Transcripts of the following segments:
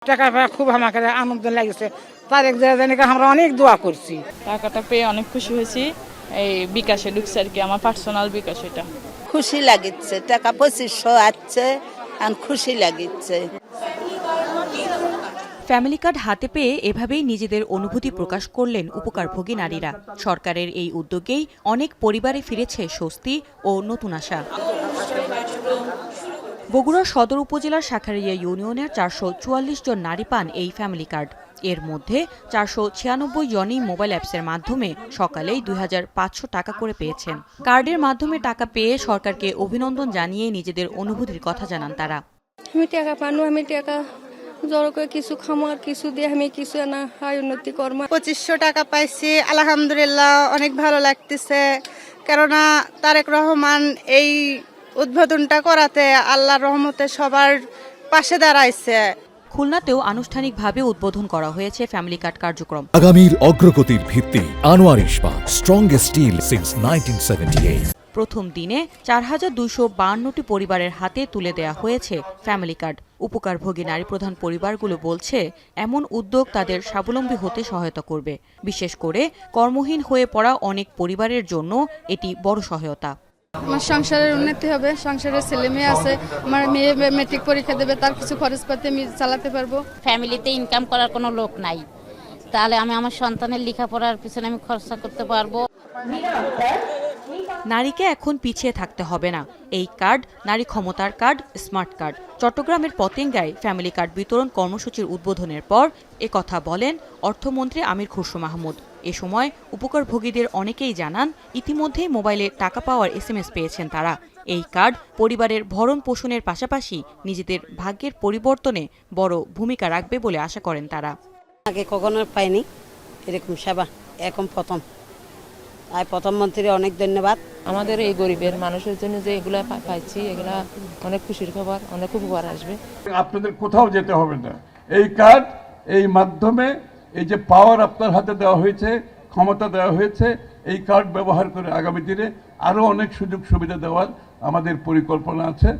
টাকা পেয়ে খুব আমাকে আনন্দ লাগছে। তার এক জায়গায় আমরা অনেক দোয়া করছি। টাকাটা পেয়ে অনেক খুশি হয়েছি। এই বিকাশে ঢুকছে আর কি, আমার পার্সোনাল বিকাশ। এটা খুশি লাগিচ্ছে, টাকা 2500 আসছে, আর খুশি লাগিচ্ছে। ফ্যামিলি কার্ড হাতে পেয়ে এভাবেই নিজেদের অনুভূতি প্রকাশ করলেন উপকারভোগী নারীরা। সরকারের এই উদ্যোগেই অনেক পরিবারে ফিরেছে স্বস্তি ও নতুন আশা। বগুড়া সদর উপজেলার শাখারিয়া ইউনিয়নের 444 জন নারী পান এই ফ্যামিলি কার্ড। এর মধ্যে 496 জনই মোবাইল অ্যাপসের মাধ্যমে সকালেই 2500 টাকা করে পেয়েছেন। কার্ডের মাধ্যমে টাকা পেয়ে সরকারকে অভিনন্দন জানিয়ে নিজেদের অনুভূতির কথা জানান তারা। আমি টাকা পানো, আমি টাকা জড়ো করে কিছু খামো, আর কিছু দিয়ে আমি কিছু না হয় উন্নতি করবো। 2500 টাকা পাইছি, আলহামদুলিল্লাহ অনেক ভালো লাগতেছে। কেননা তারেক রহমান এই উদ্বোধনটা করাতে আল্লাহর রহমতে সবার পাশে দাঁড়াইছে। খুলনাতেও আনুষ্ঠানিকভাবে উদ্বোধন করা হয়েছে ফ্যামিলি কার্ড কার্যক্রম। আগামীর অগ্রগতির ভিত্তি আনোয়ার ইস্পাত, স্ট্রংগেস্ট স্টিল সিন্স 1978। প্রথম দিনে 4252টি পরিবারের হাতে তুলে দেয়া হয়েছে ফ্যামিলি কার্ড। উপকারভোগী নারী প্রধান পরিবারগুলো বলছে, এমন উদ্যোগ তাদের স্বাবলম্বী হতে সহায়তা করবে। বিশেষ করে কর্মহীন হয়ে পড়া অনেক পরিবারের জন্য এটি বড় সহায়তা। আমার সংসারের উন্নতি হবে, সংসারের ছেলে মেয়ে আছে, আমার মেয়ে মেট্রিক পরীক্ষা দেবে, তার কিছু খরচপাতি আমি চালাতে পারবো। ফ্যামিলিতে ইনকাম করার কোনো লোক নাই, তাহলে আমি আমার সন্তানের লেখাপড়ার পিছনে আমি খরচা করতে পারবো। নারীকে এখন পিছিয়ে থাকতে হবে না। এই কার্ড নারী ক্ষমতার কার্ড, স্মার্ট কার্ড। চট্টগ্রামের পতেঙ্গায় ফ্যামিলি কার্ড বিতরণ কর্মসূচির উদ্বোধনের পর একথা বলেন অর্থমন্ত্রী আমির খুরশু মাহমুদ। এ সময় উপকারভোগীদের অনেকেই জানান, ইতিমধ্যেই মোবাইলে টাকা পাওয়ার SMS পেয়েছেন তারা। এই কার্ড পরিবারের ভরণ পোষণের পাশাপাশি নিজেদের ভাগ্যের পরিবর্তনে বড় ভূমিকা রাখবে বলে আশা করেন তারা। আগে কখনো পাইনি এরকম সেবা, এখন প্রথম। তাই প্রধানমন্ত্রী অনেক ধন্যবাদ। আমাদের এই গরিবের মানুষের জন্য যে এগুলা পাইছি, এগুলা অনেক খুশির খবর, অনেক উপকার আসবে। আপনাদের কোথাও যেতে হবে না। এই কার্ড, এই মাধ্যমে এই যে পাওয়ার আপনার হাতে দেওয়া হয়েছে, ক্ষমতা দেওয়া হয়েছে, এই কার্ড ব্যবহার করে আগামী দিনে আরও অনেক সুযোগ সুবিধা দেওয়ার আমাদের পরিকল্পনা আছে।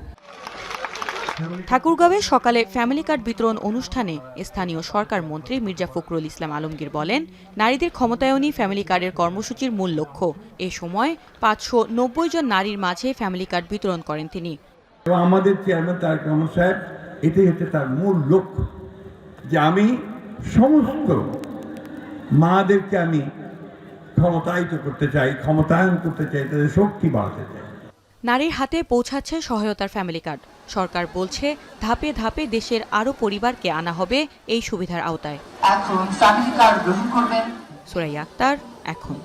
ঠাকুরগাঁওয়ে সকালে ফ্যামিলি কার্ড বিতরণ অনুষ্ঠানে স্থানীয় সরকার মন্ত্রী মির্জা ফখরুল ইসলাম আলমগীর বলেন, নারীদের ক্ষমতায়নই ফ্যামিলি কার্ডের কর্মসূচির মূল লক্ষ্য। এ সময় 590 জন নারীর মাঝে ফ্যামিলি কার্ড বিতরণ করেন তিনি। আমাদের চেয়ারম্যান তারেক রহমান সাহেব, এটাই হচ্ছে তার মূল লক্ষ্য, যে আমি সমস্ত মাদেরকে আমি ক্ষমতায়িত করতে চাই, ক্ষমতায়ন করতে চাই, তাদের শক্তি বাড়াতে চাই। নারীর হাতে পৌঁছাচ্ছে সহায়তার ফ্যামিলি কার্ড। সরকার বলছে, ধাপে ধাপে দেশের আরও পরিবারকে আনা হবে এই সুবিধার আওতায়। এখন ফ্যামিলি কার্ড গ্রহণ করবেন সুরাইয়া আক্তার, এখন।